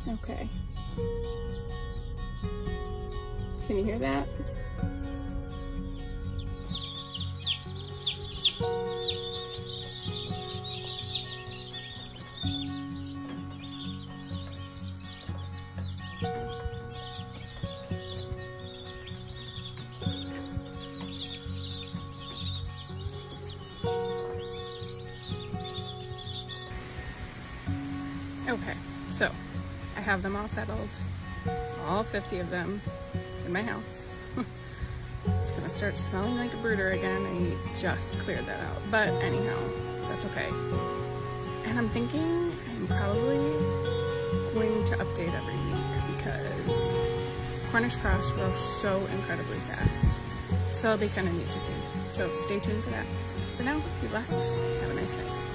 Okay. Can you hear that? Okay, so I have them all settled, all 50 of them in my house. It's gonna start smelling like a brooder again. I just cleared that out, but anyhow, that's okay. And I'm thinking I'm probably going to update every week because Cornish cross grows so incredibly fast. So it'll be kind of neat to see. So stay tuned for that. For now, be blessed. Have a nice night.